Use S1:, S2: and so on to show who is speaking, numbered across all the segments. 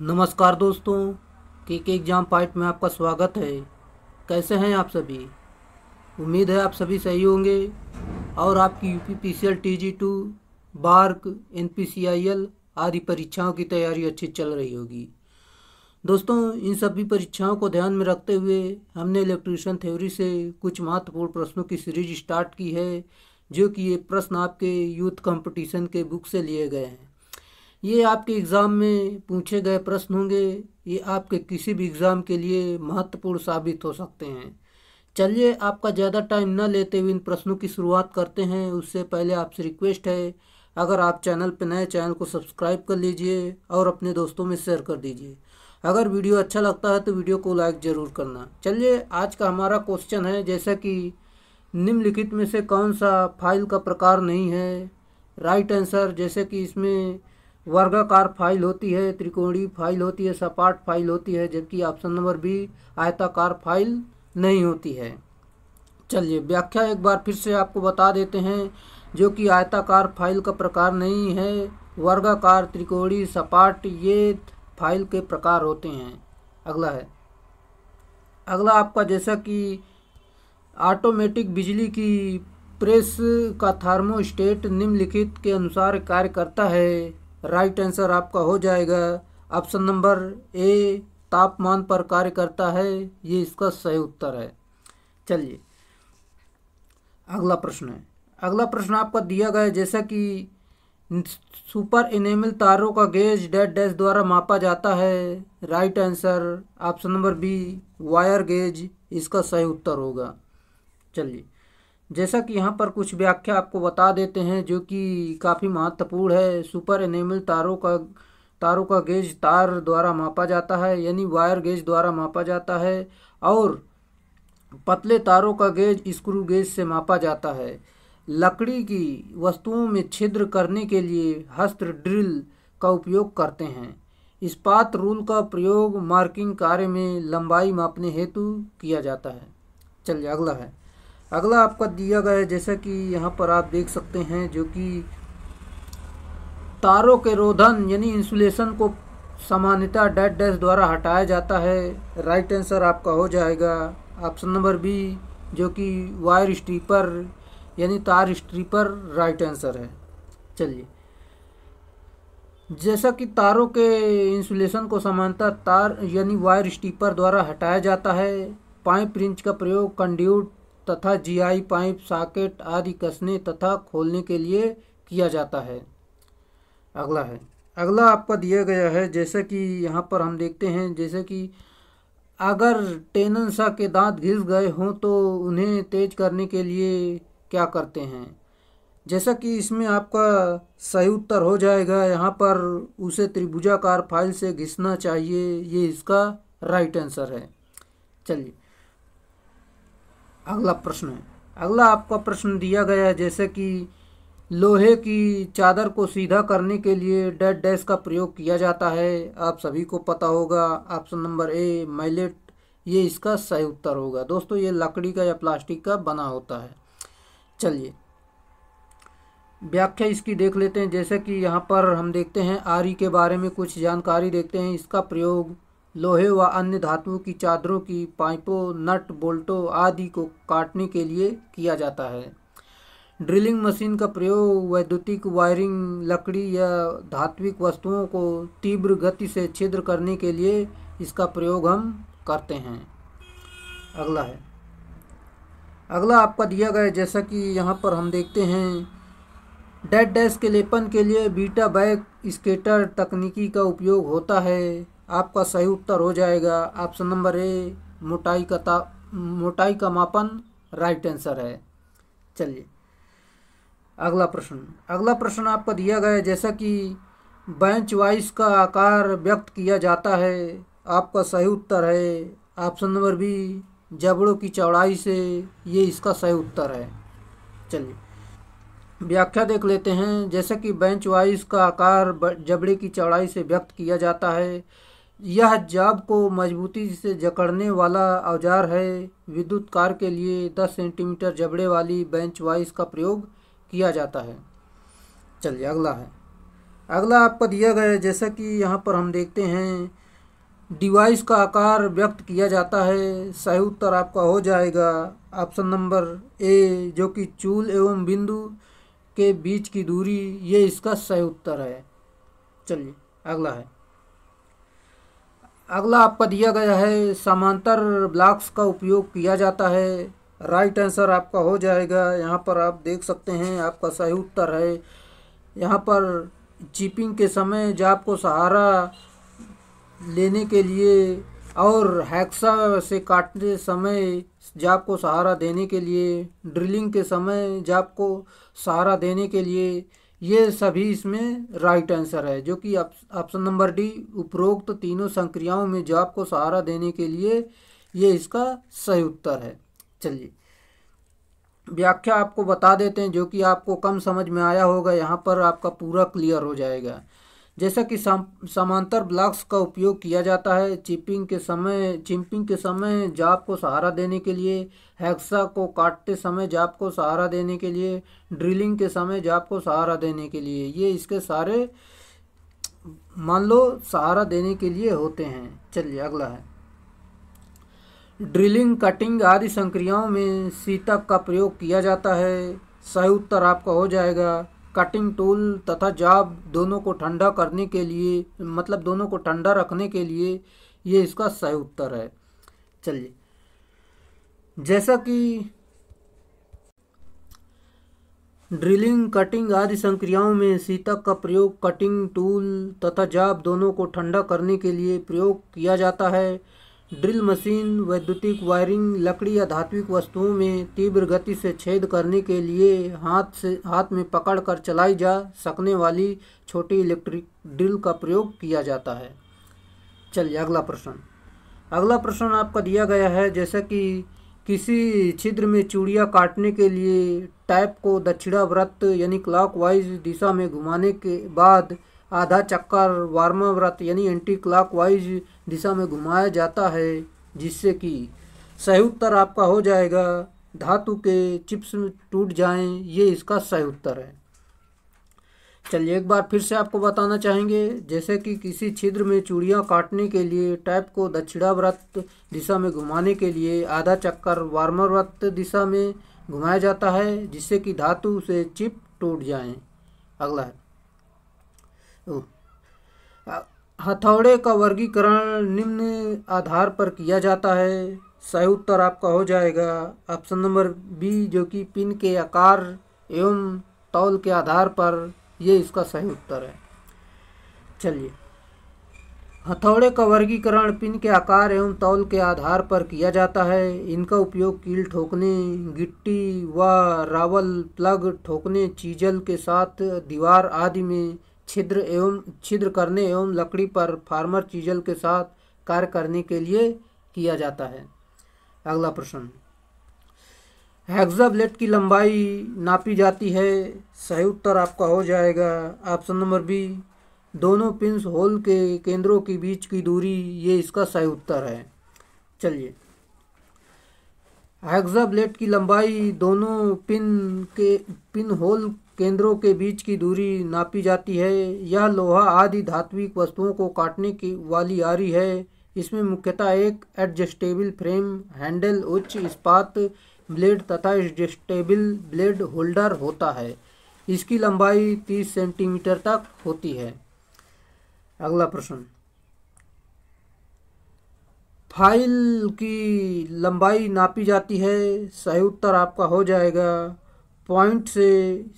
S1: नमस्कार दोस्तों, के एग्ज़ाम पॉइंट में आपका स्वागत है। कैसे हैं आप सभी? उम्मीद है आप सभी सही होंगे और आपकी UP PCL TG 2 BARC NPCIL आदि परीक्षाओं की तैयारी अच्छी चल रही होगी। दोस्तों, इन सभी परीक्षाओं को ध्यान में रखते हुए हमने इलेक्ट्रिशियन थ्योरी से कुछ महत्वपूर्ण प्रश्नों की सीरीज स्टार्ट की है, जो कि ये प्रश्न आपके यूथ कंपटीशन के बुक से लिए गए हैं। ये आपके एग्ज़ाम में पूछे गए प्रश्न होंगे। ये आपके किसी भी एग्ज़ाम के लिए महत्वपूर्ण साबित हो सकते हैं। चलिए, आपका ज़्यादा टाइम न लेते हुए इन प्रश्नों की शुरुआत करते हैं। उससे पहले आपसे रिक्वेस्ट है, अगर आप चैनल पर नए, चैनल को सब्सक्राइब कर लीजिए और अपने दोस्तों में शेयर कर दीजिए। अगर वीडियो अच्छा लगता है तो वीडियो को लाइक ज़रूर करना। चलिए, आज का हमारा क्वेश्चन है, जैसा कि निम्नलिखित में से कौन सा फाइल का प्रकार नहीं है। राइट आंसर, जैसे कि इसमें वर्गाकार फाइल होती है, त्रिकोणीय फाइल होती है, सपाट फाइल होती है, जबकि ऑप्शन नंबर बी आयताकार फाइल नहीं होती है। चलिए, व्याख्या एक बार फिर से आपको बता देते हैं, जो कि आयताकार फाइल का प्रकार नहीं है, वर्गाकार, त्रिकोणीय, सपाट, ये फाइल के प्रकार होते हैं। अगला आपका, जैसा कि ऑटोमेटिक बिजली की प्रेस का थर्मोस्टेट निम्नलिखित के अनुसार कार्य करता है। राइट आंसर आपका हो जाएगा ऑप्शन नंबर ए, तापमान पर कार्य करता है। ये इसका सही उत्तर है। चलिए, अगला प्रश्न आपका दिया गया है, जैसा कि सुपर इनेमल तारों का गेज डैश डैश द्वारा मापा जाता है। Right answer option number B, wire gauge इसका सही उत्तर होगा। चलिए, जैसा कि यहाँ पर कुछ व्याख्या आपको बता देते हैं, जो कि काफ़ी महत्वपूर्ण है। सुपर एनेमल तारों का गेज तार द्वारा मापा जाता है, यानी वायर गेज द्वारा मापा जाता है, और पतले तारों का गेज स्क्रू गेज से मापा जाता है। लकड़ी की वस्तुओं में छिद्र करने के लिए हस्त ड्रिल का उपयोग करते हैं। इस्पात रूल का प्रयोग मार्किंग कार्य में लंबाई मापने हेतु किया जाता है। चलिए, अगला आपका दिया गया है, जैसा कि यहाँ पर आप देख सकते हैं, जो कि तारों के रोधन यानी इंसुलेशन को सामान्यतः डैश डैश द्वारा हटाया जाता है। राइट आंसर आपका हो जाएगा ऑप्शन नंबर बी, जो कि वायर स्ट्रीपर यानी तार स्ट्रीपर राइट आंसर है। चलिए, जैसा कि तारों के इंसुलेशन को सामान्यतः तार यानी वायर स्ट्रीपर द्वारा हटाया जाता है। पाइप रिंच का प्रयोग कंड्यूट तथा जीआई पाइप, सॉकेट आदि कसने तथा खोलने के लिए किया जाता है। अगला आपका दिया गया है, जैसे कि यहाँ पर हम देखते हैं, जैसे कि अगर टेननसा के दांत घिस गए हों तो उन्हें तेज करने के लिए क्या करते हैं। जैसा कि इसमें आपका सही उत्तर हो जाएगा, यहाँ पर उसे त्रिभुजाकार फाइल से घिसना चाहिए। ये इसका राइट आंसर है। चलिए, अगला आपका प्रश्न दिया गया है, जैसे कि लोहे की चादर को सीधा करने के लिए डैश डैश का प्रयोग किया जाता है। आप सभी को पता होगा, ऑप्शन नंबर ए, मैलेट ये इसका सही उत्तर होगा। दोस्तों, ये लकड़ी का या प्लास्टिक का बना होता है। चलिए, व्याख्या इसकी देख लेते हैं। जैसे कि यहाँ पर हम देखते हैं, आरी के बारे में कुछ जानकारी देखते हैं। इसका प्रयोग लोहे व अन्य धातुओं की चादरों की पाइपों, नट बोल्टों आदि को काटने के लिए किया जाता है। ड्रिलिंग मशीन का प्रयोग वैद्युतिक वायरिंग, लकड़ी या धात्विक वस्तुओं को तीव्र गति से छिद्र करने के लिए इसका प्रयोग हम करते हैं। अगला आपका दिया गया है, जैसा कि यहाँ पर हम देखते हैं, डैश डैश के लेपन के लिए बीटा बैक स्केटर तकनीकी का उपयोग होता है। आपका सही उत्तर हो जाएगा ऑप्शन नंबर ए, मोटाई का मापन राइट आंसर है। चलिए, अगला प्रश्न आपका दिया गया है, जैसा कि बेंच वाइज का आकार व्यक्त किया जाता है। आपका सही उत्तर है ऑप्शन नंबर बी, जबड़ों की चौड़ाई से। ये इसका सही उत्तर है। चलिए, व्याख्या देख लेते हैं। जैसे कि बेंच वाइज का आकार जबड़े की चौड़ाई से व्यक्त किया जाता है। यह जाब को मजबूती से जकड़ने वाला औजार है। विद्युत कार्य के लिए 10 सेंटीमीटर जबड़े वाली बेंच वाइज का प्रयोग किया जाता है। चलिए, अगला आपका दिया गया है, जैसा कि यहाँ पर हम देखते हैं डिवाइस का आकार व्यक्त किया जाता है। सही उत्तर आपका हो जाएगा ऑप्शन नंबर ए, जो कि चूल एवं बिंदु के बीच की दूरी, ये इसका सही उत्तर है। चलिए अगला है। अगला आपका दिया गया है समांतर ब्लॉक्स का उपयोग किया जाता है। राइट आंसर आपका हो जाएगा। यहाँ पर आप देख सकते हैं आपका सही उत्तर है। यहाँ पर चिपिंग के समय जाप को सहारा लेने के लिए और हैक्सा से काटते समय जाप को सहारा देने के लिए, ड्रिलिंग के समय जाप को सहारा देने के लिए, ये सभी इसमें राइट आंसर है, जो कि ऑप्शन नंबर डी, उपरोक्त तीनों संक्रियाओं में जाप को सहारा देने के लिए, ये इसका सही उत्तर है। चलिए व्याख्या आपको बता देते हैं, जो कि आपको कम समझ में आया होगा, यहाँ पर आपका पूरा क्लियर हो जाएगा। जैसा कि समांतर ब्लॉक्स का उपयोग किया जाता है चिपिंग के समय जाप को सहारा देने के लिए, हेक्सा को काटते समय जाप को सहारा देने के लिए, ड्रिलिंग के समय जाप को सहारा देने के लिए, ये इसके सारे मान लो सहारा देने के लिए होते हैं। चलिए अगला है। ड्रिलिंग, कटिंग आदि संक्रियाओं में सीतक का प्रयोग किया जाता है। सही उत्तर आपका हो जाएगा कटिंग टूल तथा जाब दोनों को ठंडा करने के लिए, मतलब दोनों को ठंडा रखने के लिए, ये इसका सही उत्तर है। चलिए जैसा कि ड्रिलिंग, कटिंग आदि संक्रियाओं में सीतक का प्रयोग कटिंग टूल तथा जाब दोनों को ठंडा करने के लिए प्रयोग किया जाता है। ड्रिल मशीन, वैद्युतिक वायरिंग, लकड़ी या धात्विक वस्तुओं में तीव्र गति से छेद करने के लिए हाथ में पकड़कर चलाई जा सकने वाली छोटी इलेक्ट्रिक ड्रिल का प्रयोग किया जाता है। चलिए अगला प्रश्न। अगला प्रश्न आपका दिया गया है, जैसा कि किसी छिद्र में चूड़ियाँ काटने के लिए टैप को दक्षिणावर्त यानी क्लॉकवाइज दिशा में घुमाने के बाद आधा चक्कर वामावर्त यानी एंटी क्लॉकवाइज दिशा में घुमाया जाता है, जिससे कि सही उत्तर आपका हो जाएगा धातु के चिप्स टूट जाएं, ये इसका सही उत्तर है। चलिए एक बार फिर से आपको बताना चाहेंगे, जैसे कि किसी छिद्र में चूड़ियाँ काटने के लिए टैप को दक्षिणावर्त दिशा में घुमाने के लिए आधा चक्कर वामावर्त दिशा में घुमाया जाता है, जिससे कि धातु से चिप टूट जाएं। अगला है। हथौड़े का वर्गीकरण निम्न आधार पर किया जाता है। सही उत्तर आपका हो जाएगा ऑप्शन नंबर बी, जो कि पिन के आकार एवं तौल के आधार पर, ये इसका सही उत्तर है। चलिए हथौड़े का वर्गीकरण पिन के आकार एवं तौल के आधार पर किया जाता है। इनका उपयोग कील ठोकने, गिट्टी व रावल प्लग ठोकने, चीजल के साथ दीवार आदि में छिद्र करने एवं लकड़ी पर फार्मर चीजल के साथ कार्य करने के लिए किया जाता है। अगला प्रश्न। हेक्सा ब्लेड की लंबाई नापी जाती है। सही उत्तर आपका हो जाएगा ऑप्शन नंबर बी, दोनों पिंस होल के केंद्रों के बीच की दूरी, ये इसका सही उत्तर है। चलिए हेक्सा ब्लेड की लंबाई दोनों पिन होल केंद्रों के बीच की दूरी नापी जाती है। यह लोहा आदि धात्विक वस्तुओं को काटने की वाली आरी है। इसमें मुख्यतः एक एडजस्टेबल फ्रेम, हैंडल, उच्च इस्पात ब्लेड तथा एडजस्टेबल ब्लेड होल्डर होता है। इसकी लंबाई 30 सेंटीमीटर तक होती है। अगला प्रश्न। फाइल की लंबाई नापी जाती है। सही उत्तर आपका हो जाएगा पॉइंट से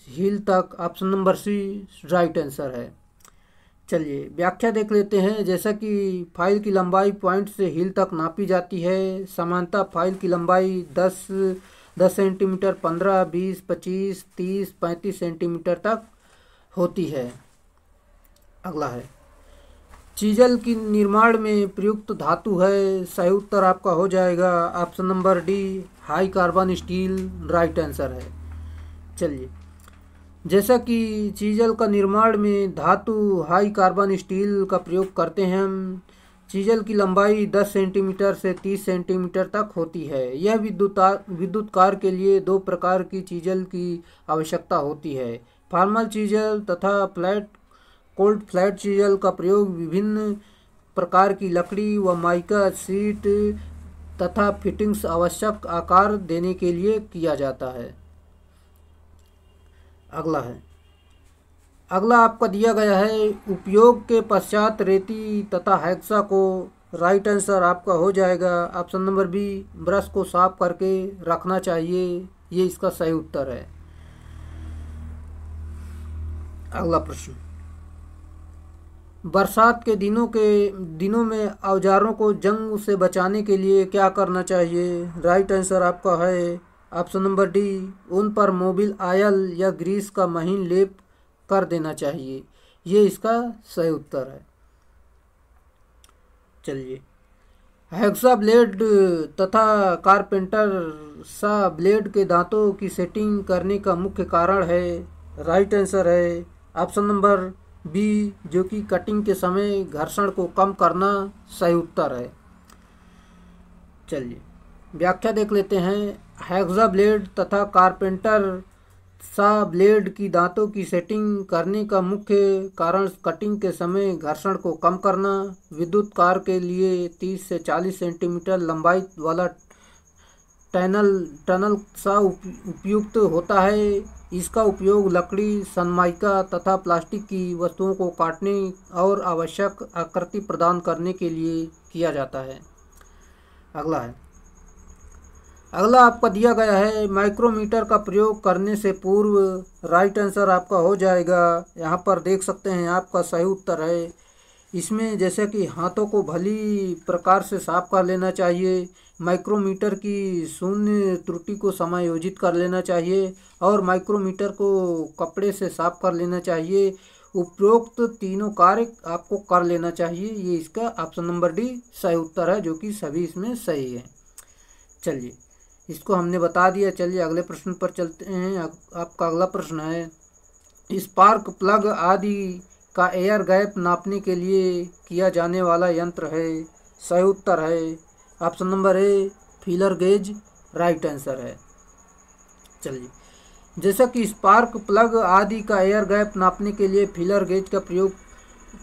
S1: हील तक, option number C right answer है। चलिए व्याख्या देख लेते हैं, जैसा कि फाइल की लंबाई पॉइंट से हील तक नापी जाती है। सामान्यतः फाइल की लंबाई 10 सेंटीमीटर, 15, 20, 25, 30, 35 सेंटीमीटर तक होती है। अगला है। चीजल की निर्माण में प्रयुक्त धातु है। सही उत्तर आपका हो जाएगा option number D, high carbon steel right answer है। चलिए जैसा कि चीजल का निर्माण में धातु हाई कार्बन स्टील का प्रयोग करते हैं हम। चीजल की लंबाई 10 सेंटीमीटर से 30 सेंटीमीटर तक होती है। यह विद्युत कार्य के लिए दो प्रकार की चीजल की आवश्यकता होती है, फॉर्मल चीजल तथा फ्लैट कोल्ड फ्लैट चीजल का प्रयोग विभिन्न प्रकार की लकड़ी व माइका सीट तथा फिटिंग्स आवश्यक आकार देने के लिए किया जाता है। अगला आपका दिया गया है उपयोग के पश्चात रेती तथा हेक्सा को। राइट आंसर आपका हो जाएगा ऑप्शन नंबर बी, ब्रश को साफ करके रखना चाहिए, ये इसका सही उत्तर है। अगला प्रश्न, बरसात के दिनों में औजारों को जंग से बचाने के लिए क्या करना चाहिए? राइट आंसर आपका है ऑप्शन नंबर डी, उन पर मोबिल ऑयल या ग्रीस का महीन लेप कर देना चाहिए, ये इसका सही उत्तर है। चलिए, हेक्सा ब्लेड तथा कारपेंटर सा ब्लेड के दांतों की सेटिंग करने का मुख्य कारण है। राइट आंसर है ऑप्शन नंबर बी, जो कि कटिंग के समय घर्षण को कम करना सही उत्तर है। चलिए व्याख्या देख लेते हैं। हेक्सा ब्लेड तथा कारपेंटर सा ब्लेड की दांतों की सेटिंग करने का मुख्य कारण कटिंग के समय घर्षण को कम करना। विद्युत कार के लिए 30 से 40 सेंटीमीटर लंबाई वाला टनल सा उपयुक्त होता है। इसका उपयोग लकड़ी, सनमाइका तथा प्लास्टिक की वस्तुओं को काटने और आवश्यक आकृति प्रदान करने के लिए किया जाता है। अगला आपका दिया गया है माइक्रोमीटर का प्रयोग करने से पूर्व। राइट आंसर आपका हो जाएगा, यहाँ पर देख सकते हैं आपका सही उत्तर है। इसमें जैसे कि हाथों को भली प्रकार से साफ कर लेना चाहिए, माइक्रोमीटर की शून्य त्रुटि को समायोजित कर लेना चाहिए और माइक्रोमीटर को कपड़े से साफ कर लेना चाहिए। उपरोक्त तीनों कार्य आपको कर लेना चाहिए, ये इसका ऑप्शन नंबर डी सही उत्तर है, जो कि सभी इसमें सही है। चलिए इसको हमने बता दिया। चलिए अगले प्रश्न पर चलते हैं। आपका अगला प्रश्न है, स्पार्क प्लग आदि का एयर गैप नापने के लिए किया जाने वाला यंत्र है। सही उत्तर है option number A, feeler gauge. Right answer है। चलिए, जैसा कि स्पार्क प्लग आदि का एयर गैप नापने के लिए फीलर गेज का प्रयोग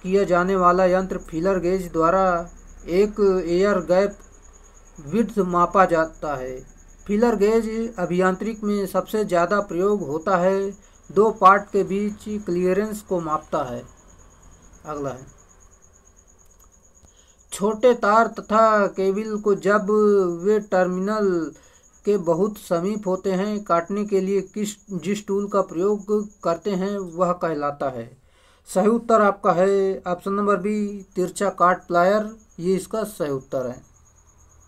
S1: किया जाने वाला यंत्र फीलर गेज द्वारा एक एयर गैप विड्थ मापा जाता है। फीलर गेज अभियांत्रिक में सबसे ज़्यादा प्रयोग होता है, दो पार्ट के बीच क्लियरेंस को मापता है। अगला है, छोटे तार तथा केबल को जब वे टर्मिनल के बहुत समीप होते हैं काटने के लिए जिस टूल का प्रयोग करते हैं वह कहलाता है। सही उत्तर आपका है ऑप्शन नंबर बी, तिरछा काट प्लायर, ये इसका सही उत्तर है।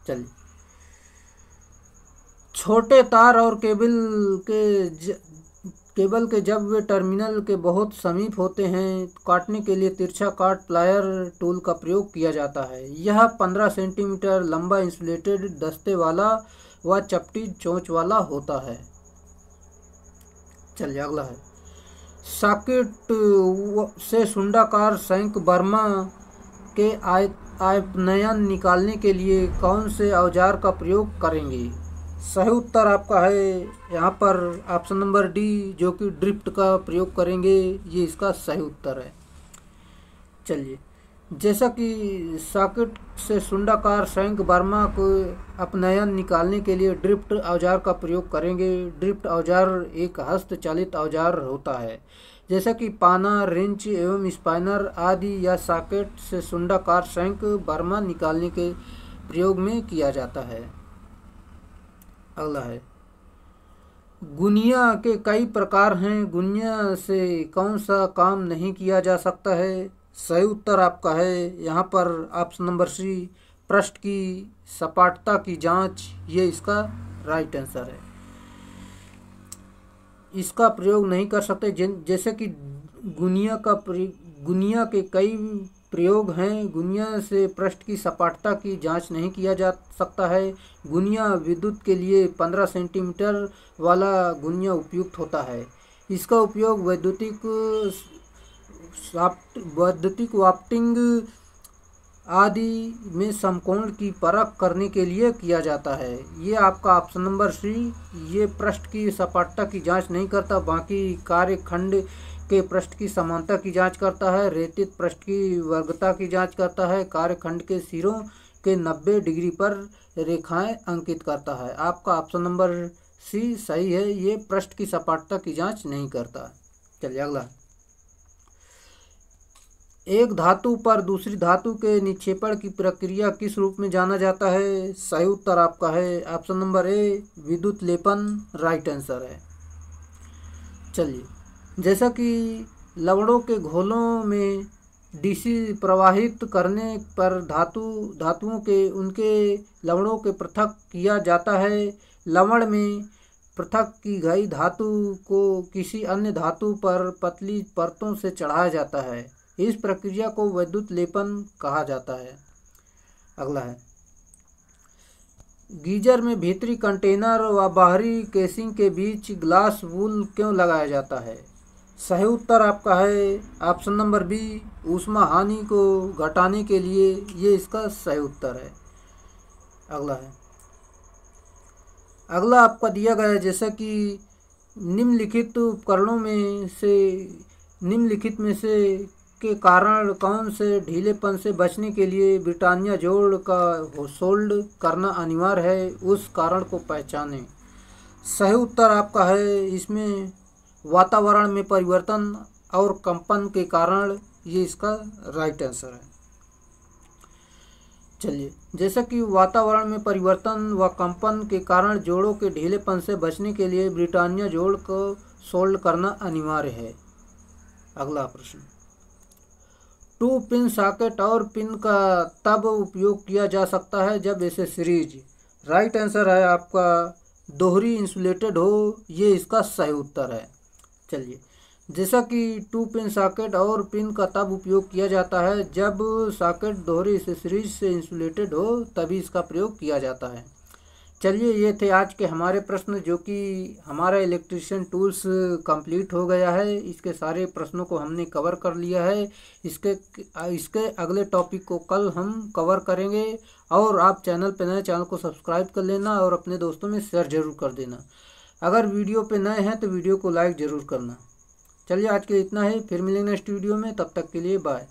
S1: चलिए, छोटे तार और केबल के जब वे टर्मिनल के बहुत समीप होते हैं काटने के लिए तिरछा काट प्लायर टूल का प्रयोग किया जाता है। यह 15 सेंटीमीटर लंबा इंसुलेटेड दस्ते वाला व चपटी चोंच वाला होता है। चलिए अगला है, सॉकेट से सुंडाकार शंख बर्मा के आयतनयन निकालने के लिए कौन से औजार का प्रयोग करेंगे? सही उत्तर आपका है यहाँ पर ऑप्शन नंबर डी, जो कि ड्रिफ्ट का प्रयोग करेंगे, ये इसका सही उत्तर है। चलिए, जैसा कि सॉकेट से सुंडाकार शंख बर्मा को अपनयन निकालने के लिए ड्रिफ्ट औजार का प्रयोग करेंगे। ड्रिफ्ट औजार एक हस्तचालित औजार होता है, जैसा कि पाना, रिंच एवं स्पाइनर आदि या सॉकेट से सुंडाकार शंख बर्मा निकालने के प्रयोग में किया जाता है। अगला है, गुनिया के कई प्रकार हैं, गुनिया से कौन सा काम नहीं किया जा सकता है? सही उत्तर आपका है यहाँ पर ऑप्शन नंबर सी, पृष्ठ की सपाटता की जांच, ये इसका राइट आंसर है। इसका प्रयोग नहीं कर सकते, जैसे कि गुनिया के कई प्रयोग हैं। गुनिया से पृष्ठ की सपाटता की जांच नहीं किया जा सकता है। गुनिया विद्युत के लिए 15 सेंटीमीटर वाला गुनिया उपयुक्त होता है। इसका उपयोग वैद्युतिक वाफ्टिंग आदि में समकोण की परख करने के लिए किया जाता है। ये आपका ऑप्शन नंबर सी, ये पृष्ठ की सपाटता की जांच नहीं करता, बाकी कार्यखंड के पृष्ठ की समानता की जांच करता है, रेतित पृष्ठ की वर्गता की जांच करता है, कार्यखंड के सिरों के 90 डिग्री पर रेखाएं अंकित करता है। आपका ऑप्शन नंबर सी सही है, ये पृष्ठ की सपाटता की जांच नहीं करता। चलिए अगला, एक धातु पर दूसरी धातु के निक्षेपण की प्रक्रिया किस रूप में जाना जाता है? सही उत्तर आपका है ऑप्शन नंबर ए, विद्युत लेपन, राइट आंसर है। चलिए, जैसा कि लवणों के घोलों में डीसी प्रवाहित करने पर धातुओं के उनके लवणों के पृथक किया जाता है, लवण में पृथक की गई धातु को किसी अन्य धातु पर पतली परतों से चढ़ाया जाता है। इस प्रक्रिया को विद्युत लेपन कहा जाता है। अगला है, गीजर में भीतरी कंटेनर व बाहरी केसिंग के बीच ग्लास वूल क्यों लगाया जाता है? सही उत्तर आपका है ऑप्शन नंबर बी, ऊष्मा हानि को घटाने के लिए, ये इसका सही उत्तर है। अगला है, अगला आपका दिया गया है जैसा कि निम्नलिखित उपकरणों में से के कारण कौन से ढीलेपन से बचने के लिए ब्रिटानिया जोड़ का सोल्ड करना अनिवार्य है, उस कारण को पहचानें। सही उत्तर आपका है इसमें वातावरण में परिवर्तन और कंपन के कारण, ये इसका राइट आंसर है। चलिए, जैसा कि वातावरण में परिवर्तन व कंपन के कारण जोड़ों के ढीलेपन से बचने के लिए ब्रिटानिया जोड़ को सोल्ड करना अनिवार्य है। अगला प्रश्न, 2 पिन सॉकेट और पिन का तब उपयोग किया जा सकता है जब एसेसरीज, राइट आंसर है आपका दोहरी इंसुलेटेड हो, ये इसका सही उत्तर है। चलिए, जैसा कि 2 पिन सॉकेट और पिन का तब उपयोग किया जाता है जब सॉकेट दोहरी एसेसरीज से इंसुलेटेड हो, तभी इसका प्रयोग किया जाता है। चलिए, ये थे आज के हमारे प्रश्न, जो कि हमारा इलेक्ट्रीशियन टूल्स कंप्लीट हो गया है। इसके सारे प्रश्नों को हमने कवर कर लिया है। इसके अगले टॉपिक को कल हम कवर करेंगे। और आप चैनल पे नए, चैनल को सब्सक्राइब कर लेना और अपने दोस्तों में शेयर जरूर कर देना। अगर वीडियो पे नए हैं तो वीडियो को लाइक ज़रूर करना। चलिए, आज के लिए इतना ही, फिर मिलेंगे नेक्स्ट वीडियो में, तब तक के लिए बाय।